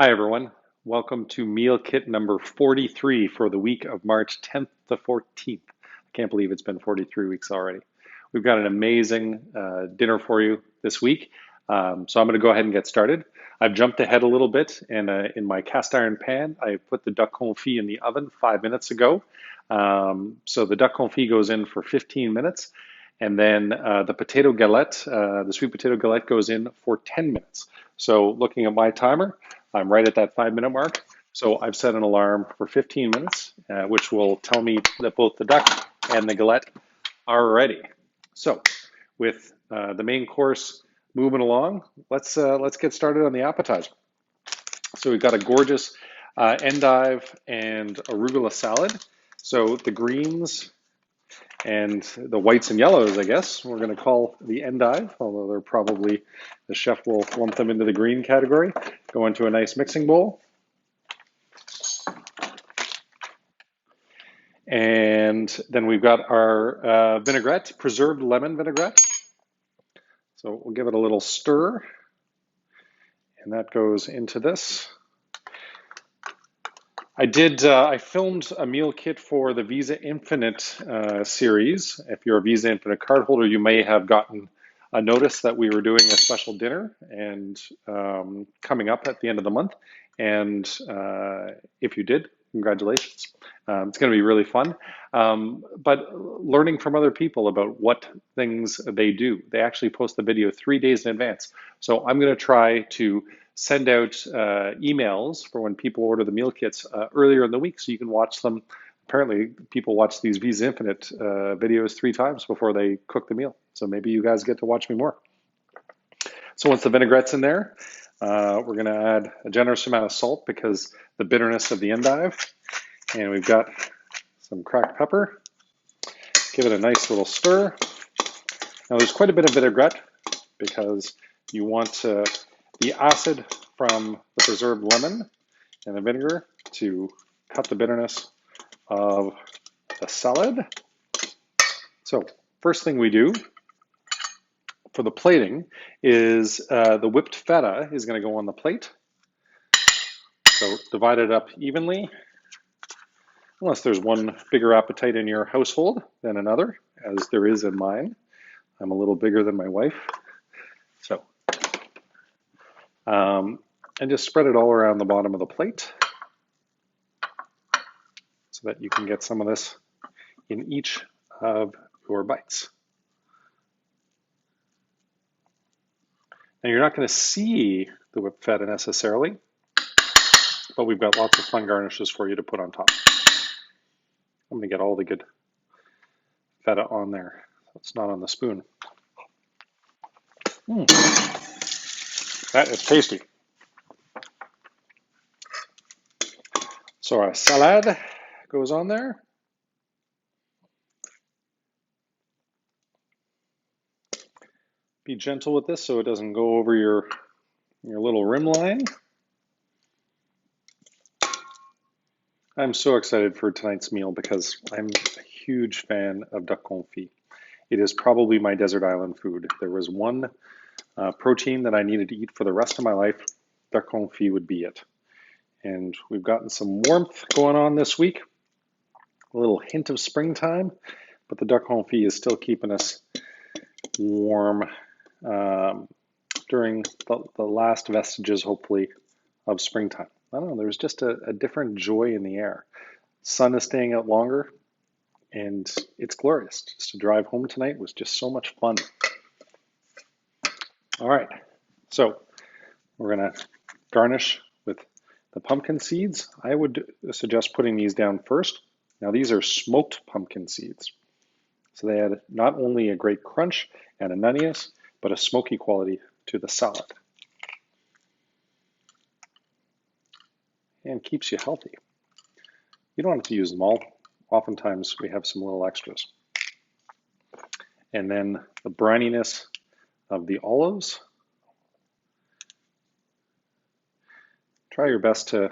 Hi, everyone. Welcome to meal kit number 43 for the week of March 10th to 14th. I can't believe it's been 43 weeks already. We've got an amazing dinner for you this week. So I'm going to go ahead and get started. I've jumped ahead a little bit, and in my cast iron pan, I put the duck confit in the oven 5 minutes ago. So the duck confit goes in for 15 minutes, and then the potato galette, the sweet potato galette goes in for 10 minutes. So looking at my timer, I'm right at that 5 minute mark. So I've set an alarm for 15 minutes, which will tell me that both the duck and the galette are ready. So with the main course moving along, let's get started on the appetizer. So we've got a gorgeous endive and arugula salad. So the greens and the whites and yellows, I guess, we're going to call the endive, although they're probably, the chef will lump them into the green category. Go into a nice mixing bowl. And then we've got our vinaigrette, preserved lemon vinaigrette. So we'll give it a little stir, and that goes into this. I filmed a meal kit for the Visa Infinite series. If you're a Visa Infinite card holder, you may have gotten a notice that we were doing a special dinner and coming up at the end of the month. And if you did, congratulations. It's going to be really fun. But learning from other people about what things they do. They actually post the video 3 days in advance. So I'm going to try to send out emails for when people order the meal kits earlier in the week so you can watch them. Apparently, people watch these Visa Infinite videos 3 times before they cook the meal. So maybe you guys get to watch me more. So once the vinaigrette's in there, we're going to add a generous amount of salt because the bitterness of the endive. And we've got some cracked pepper. Give it a nice little stir. Now there's quite a bit of vinaigrette because you want the acid from the preserved lemon and the vinegar to cut the bitterness of the salad. So first thing we do for the plating is the whipped feta is going to go on the plate. So divide it up evenly, unless there's one bigger appetite in your household than another, as there is in mine. I'm a little bigger than my wife. So, and just spread it all around the bottom of the plate so that you can get some of this in each of your bites. Now you're not going to see the whipped feta necessarily, but we've got lots of fun garnishes for you to put on top. I'm going to get all the good feta on there. It's not on the spoon. That is tasty. So our salad goes on there. Be gentle with this so it doesn't go over your little rim line. I'm so excited for tonight's meal because I'm a huge fan of duck confit. It is probably my desert island food. If there was one protein that I needed to eat for the rest of my life, duck confit would be it. And we've gotten some warmth going on this week, a little hint of springtime, but the duck confit is still keeping us warm during the last vestiges, hopefully, of springtime. I don't know, there's just a different joy in the air. Sun is staying out longer, and it's glorious. Just to drive home tonight was just so much fun. All right, so we're gonna garnish with the pumpkin seeds. I would suggest putting these down first. Now these are smoked pumpkin seeds. So they add not only a great crunch and a nuttiness, but a smoky quality to the salad. And keeps you healthy. You don't have to use them all. Oftentimes we have some little extras. And then the brininess of the olives. Try your best to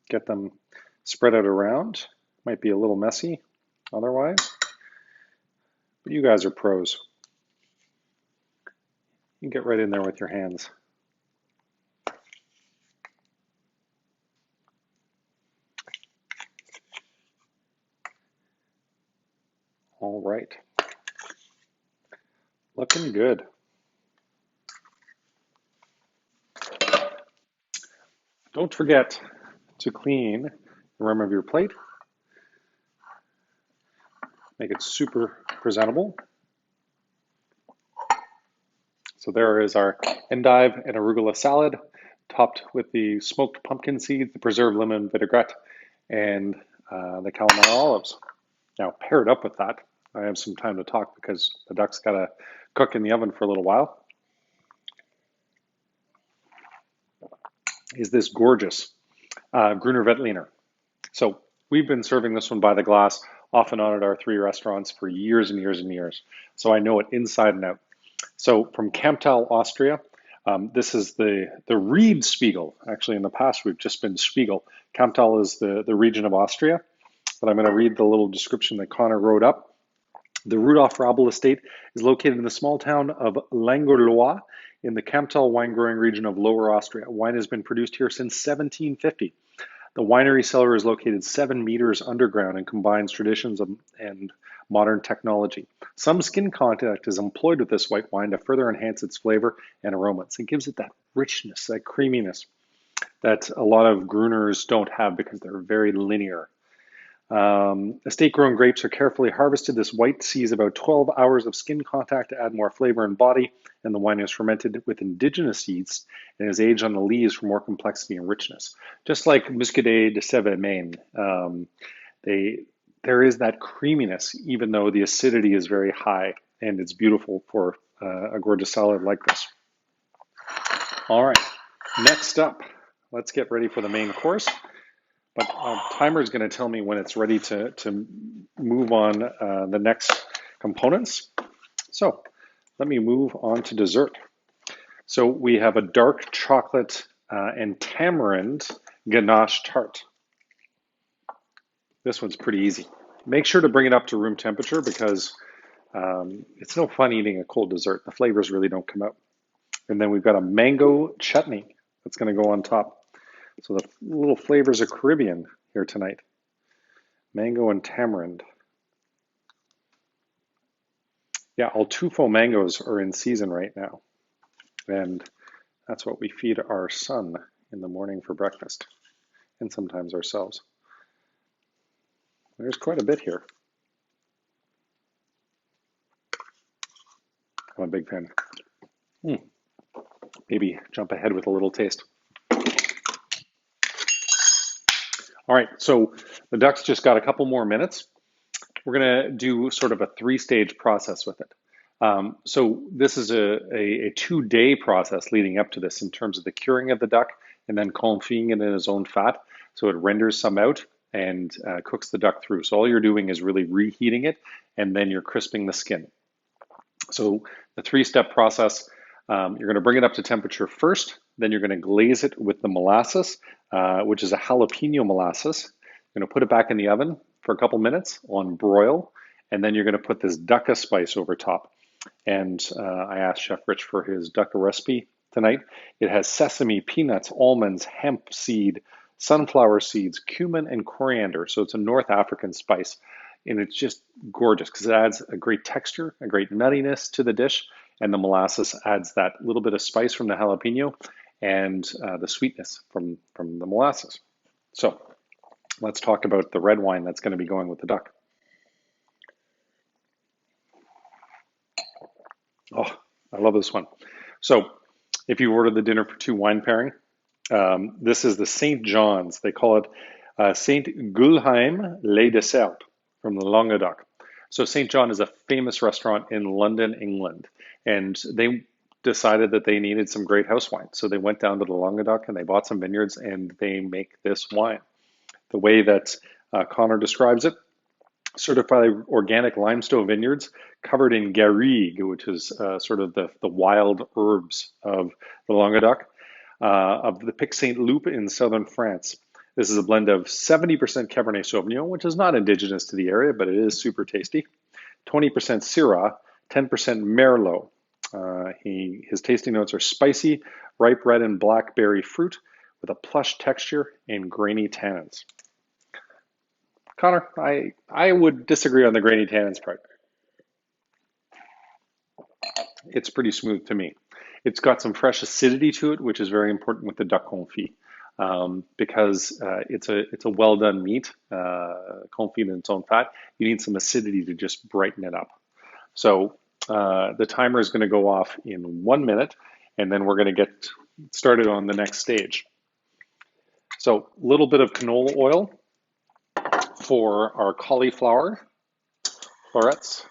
get them spread out around. Might be a little messy otherwise, but you guys are pros. You can get right in there with your hands. All right, looking good. Don't forget to clean the rim of your plate. Make it super presentable. So there is our endive and arugula salad, topped with the smoked pumpkin seeds, the preserved lemon vinaigrette, and the calamari olives. Now, paired up with that, I have some time to talk because the duck's got to cook in the oven for a little while, is this gorgeous Gruner Veltliner. So we've been serving this one by the glass off and on at our 3 restaurants for years and years and years. So I know it inside and out. So from Camptal, Austria, this is the Ried Spiegel. Actually, in the past, we've just been Spiegel. Camptal is the region of Austria, but I'm going to read the little description that Connor wrote up. The Rudolf Rabel estate is located in the small town of Langerlois in the Camptal wine growing region of Lower Austria. Wine has been produced here since 1750. The winery cellar is located 7 meters underground and combines traditions and modern technology. Some skin contact is employed with this white wine to further enhance its flavor and aromas. It gives it that richness, that creaminess that a lot of Gruners don't have because they're very linear. Estate-grown grapes are carefully harvested. This white sees about 12 hours of skin contact to add more flavor and body, and the wine is fermented with indigenous yeast and is aged on the leaves for more complexity and richness. Just like Muscadet de Sèvres, Maine, there is that creaminess, even though the acidity is very high, and it's beautiful for a gorgeous salad like this. All right, next up, let's get ready for the main course. But timer is going to tell me when it's ready to move on the next components. So let me move on to dessert. So we have a dark chocolate and tamarind ganache tart. This one's pretty easy. Make sure to bring it up to room temperature because it's no fun eating a cold dessert. The flavors really don't come out. And then we've got a mango chutney that's going to go on top. So the little flavors of Caribbean here tonight. Mango and tamarind. Yeah, Altufo mangoes are in season right now. And that's what we feed our son in the morning for breakfast. And sometimes ourselves. There's quite a bit here. I'm a big fan. Maybe jump ahead with a little taste. All right, so the duck's just got a couple more minutes. We're going to do sort of a 3-stage process with it. So this is a 2-day process leading up to this in terms of the curing of the duck and then confying it in its own fat. So it renders some out and cooks the duck through. So all you're doing is really reheating it and then you're crisping the skin. So the 3-step process, you're going to bring it up to temperature first. Then you're going to glaze it with the molasses, which is a jalapeno molasses. You're going to put it back in the oven for a couple minutes on broil, and then you're going to put this ducka spice over top. And I asked Chef Rich for his ducka recipe tonight. It has sesame, peanuts, almonds, hemp seed, sunflower seeds, cumin, and coriander. So it's a North African spice, and it's just gorgeous because it adds a great texture, a great nuttiness to the dish, and the molasses adds that little bit of spice from the jalapeno and the sweetness from the molasses. So let's talk about the red wine that's going to be going with the duck. Oh, I love this one. So if you ordered the dinner for 2 wine pairing, this is the St. John's. They call it St. Gulheim Les Desserts from the Languedoc. So St. John is a famous restaurant in London, England, and they decided that they needed some great house wine. So they went down to the Languedoc and they bought some vineyards and they make this wine. The way that Connor describes it, certified organic limestone vineyards covered in garrigue, which is sort of the wild herbs of the Languedoc, of the Pic Saint Loup in southern France. This is a blend of 70% Cabernet Sauvignon, which is not indigenous to the area, but it is super tasty. 20% Syrah, 10% Merlot. His tasting notes are spicy, ripe red and blackberry fruit with a plush texture and grainy tannins. Connor, I would disagree on the grainy tannins part. It's pretty smooth to me. It's got some fresh acidity to it, which is very important with the duck confit, because it's a well done meat, confit in its own fat. You need some acidity to just brighten it up. So the timer is going to go off in 1 minute, and then we're going to get started on the next stage. So a little bit of canola oil for our cauliflower florets.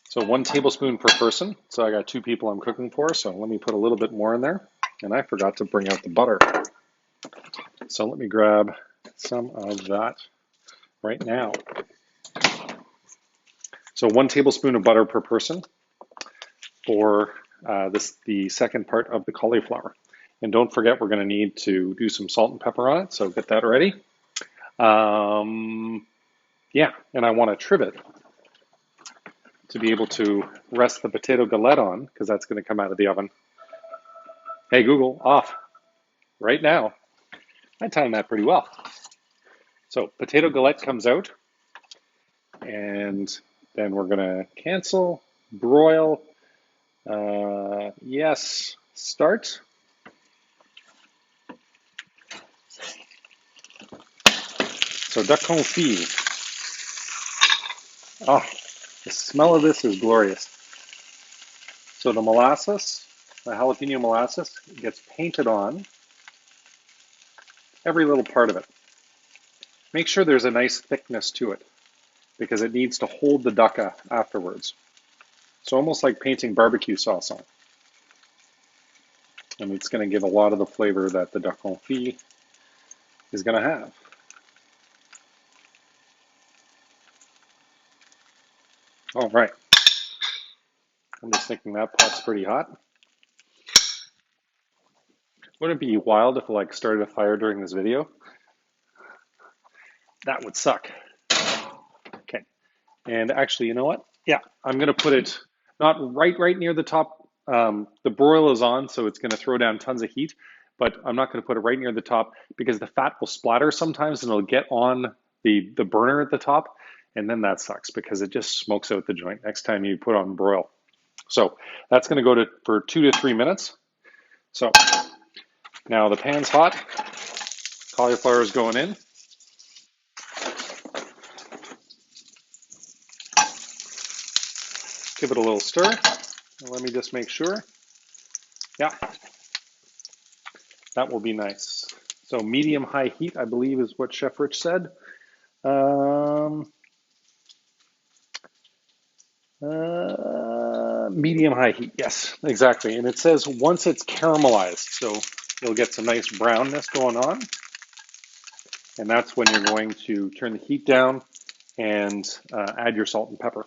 So 1 tablespoon per person. So I got 2 people I'm cooking for, so let me put a little bit more in there. And I forgot to bring out the butter. So let me grab some of that right now. So 1 tablespoon of butter per person for the second part of the cauliflower. And don't forget, we're going to need to do some salt and pepper on it, so get that ready. Yeah, and I want a trivet to be able to rest the potato galette on, because that's going to come out of the oven. Hey, Google, off right now. I timed that pretty well. So potato galette comes out, and then we're going to cancel, broil, yes, start. So duck confit. Oh, the smell of this is glorious. So the molasses, the jalapeno molasses, gets painted on every little part of it. Make sure there's a nice thickness to it, because it needs to hold the duck afterwards. So almost like painting barbecue sauce on. And it's going to give a lot of the flavor that the duck confit is going to have. All right. I'm just thinking that pot's pretty hot. Wouldn't it be wild if I started a fire during this video? That would suck. Okay. And actually, you know what? Yeah, I'm going to put it not right near the top. The broil is on, so it's going to throw down tons of heat, but I'm not going to put it right near the top, because the fat will splatter sometimes and it'll get on the burner at the top, and then that sucks because it just smokes out the joint next time you put on broil. So that's going to go for 2 to 3 minutes. So now the pan's hot, cauliflower is going in. Give it a little stir. And let me just make sure. Yeah, that will be nice. So medium-high heat, I believe, is what Chef Rich said. Medium-high heat, yes, exactly. And it says once it's caramelized, so you'll get some nice brownness going on. And that's when you're going to turn the heat down and add your salt and pepper.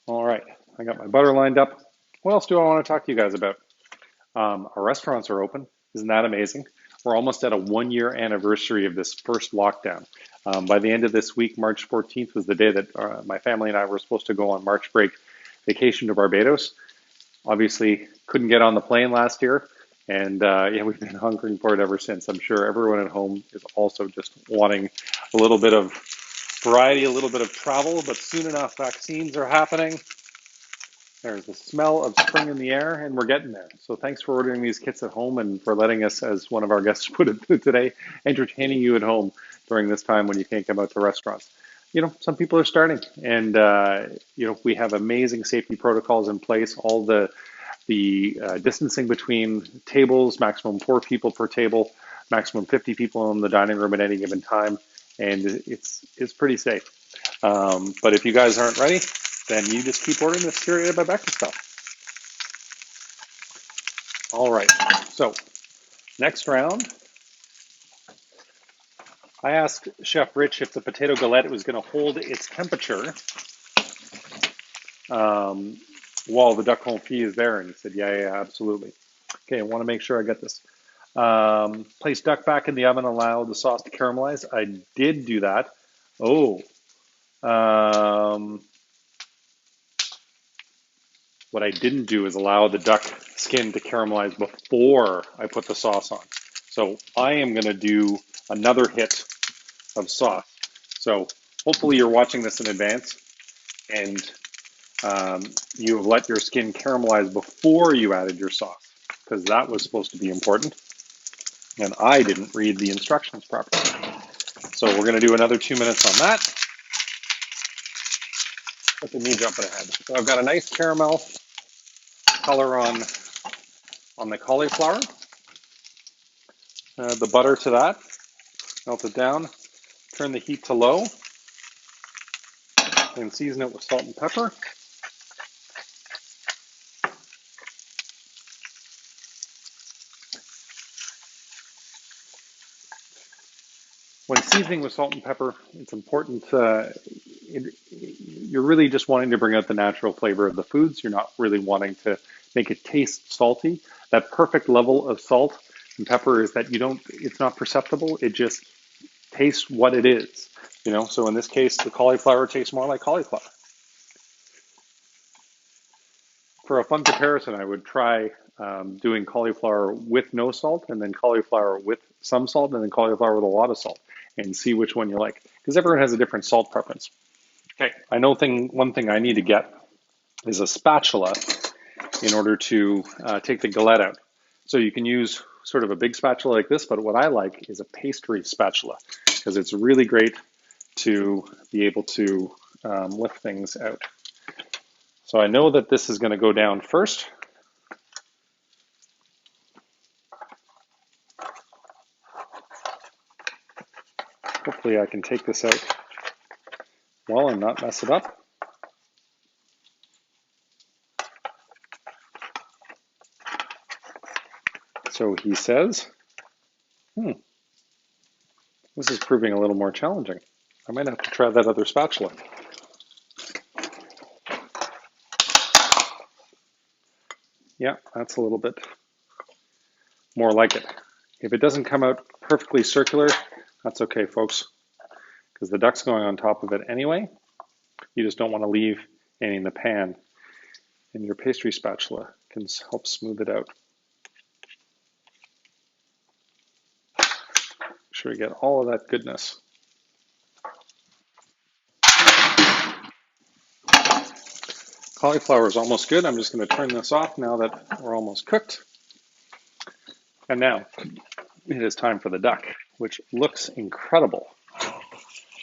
All right, I got my butter lined up. What else do I want to talk to you guys about? Our restaurants are open. Isn't that amazing? We're almost at a 1-year anniversary of this first lockdown. By the end of this week, March 14th was the day that my family and I were supposed to go on March break vacation to Barbados. Obviously, couldn't get on the plane last year. And yeah, we've been hungering for it ever since. I'm sure everyone at home is also just wanting a little bit of variety, a little bit of travel, but soon enough, vaccines are happening. There's the smell of spring in the air, and we're getting there. So thanks for ordering these kits at home and for letting us, as one of our guests put it today, entertaining you at home during this time when you can't come out to restaurants. You know, some people are starting, and you know, we have amazing safety protocols in place. All the distancing between tables, maximum 4 people per table, maximum 50 people in the dining room at any given time, and it's pretty safe. But if you guys aren't ready, then you just keep ordering this Syria by Becca stuff. All right, so next round, I asked Chef Rich if the potato galette was going to hold its temperature while the duck confit is there, and he said, yeah, absolutely. Okay, I want to make sure I get this. Place duck back in the oven, allow the sauce to caramelize. I did do that. Oh, what I didn't do is allow the duck skin to caramelize before I put the sauce on. So I am going to do another hit of sauce. So hopefully you're watching this in advance and you have let your skin caramelize before you added your sauce, because that was supposed to be important. And I didn't read the instructions properly. So we're going to do another 2 minutes on that. Look at me jumping ahead. So I've got a nice caramel color on the cauliflower. Add the butter to that. Melt it down. Turn the heat to low. And season it with salt and pepper. When seasoning with salt and pepper, it's important. You're really just wanting to bring out the natural flavor of the foods. You're not really wanting to make it taste salty. That perfect level of salt and pepper is that it's not perceptible. It just tastes what it is. So in this case, the cauliflower tastes more like cauliflower. For a fun comparison, I would try doing cauliflower with no salt, and then cauliflower with some salt, and then cauliflower with a lot of salt, and see which one you like, because everyone has a different salt preference. Okay, I know one thing I need to get is a spatula in order to take the galette out. So you can use sort of a big spatula like this, but what I like is a pastry spatula, because it's really great to be able to lift things out. So I know that this is going to go down first. Hopefully I can take this out well and not mess it up. So he says, this is proving a little more challenging. I might have to try that other spatula. Yeah, that's a little bit more like it. If it doesn't come out perfectly circular, that's okay, folks, because the duck's going on top of it anyway. You just don't want to leave any in the pan, and your pastry spatula can help smooth it out. Make sure you get all of that goodness. Cauliflower is almost good. I'm just going to turn this off now that we're almost cooked. And now it is time for the duck, which looks incredible,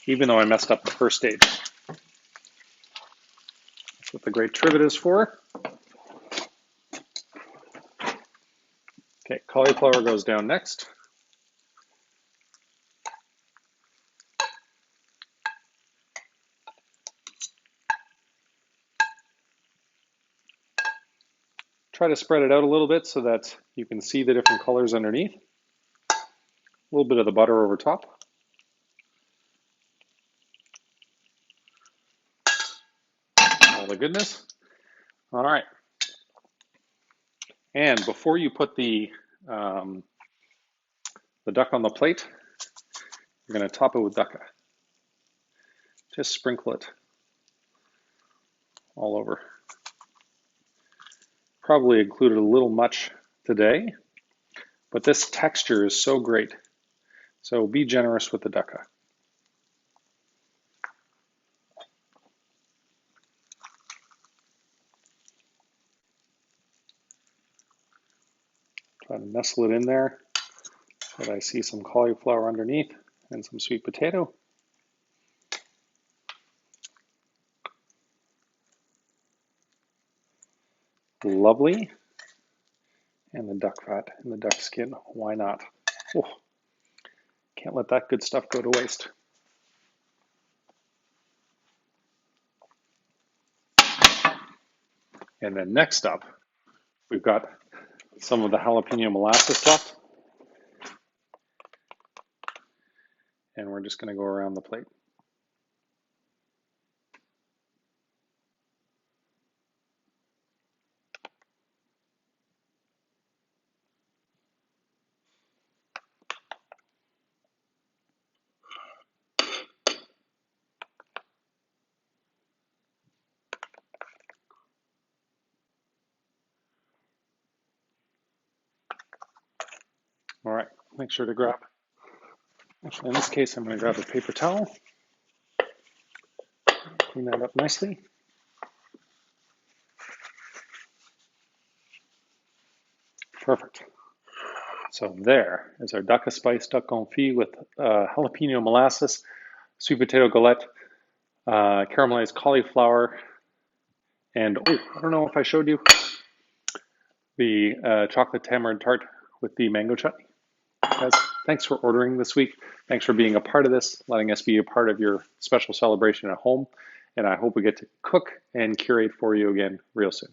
even though I messed up the first stage. That's what the great trivet is for. Okay, cauliflower goes down next. Try to spread it out a little bit so that you can see the different colors underneath. A little bit of the butter over top. All the goodness. All right. And before you put the duck on the plate, you're going to top it with dukkha. Just sprinkle it all over. Probably included a little much today, but this texture is so great. So be generous with the dukkha. Try to nestle it in there so that I see some cauliflower underneath and some sweet potato. Lovely. And the duck fat and the duck skin, why not? Oh, can't let that good stuff go to waste. And then next up, we've got some of the jalapeno molasses left. And we're just going to go around the plate. All right, make sure to grab Actually, in this case, I'm going to grab a paper towel, clean that up nicely. Perfect. So there is our duck spice duck confit with jalapeno molasses, sweet potato galette, caramelized cauliflower, and oh, I don't know if I showed you the chocolate tamarind tart with the mango chutney. Guys, thanks for ordering this week. Thanks for being a part of this, letting us be a part of your special celebration at home. And I hope we get to cook and curate for you again real soon.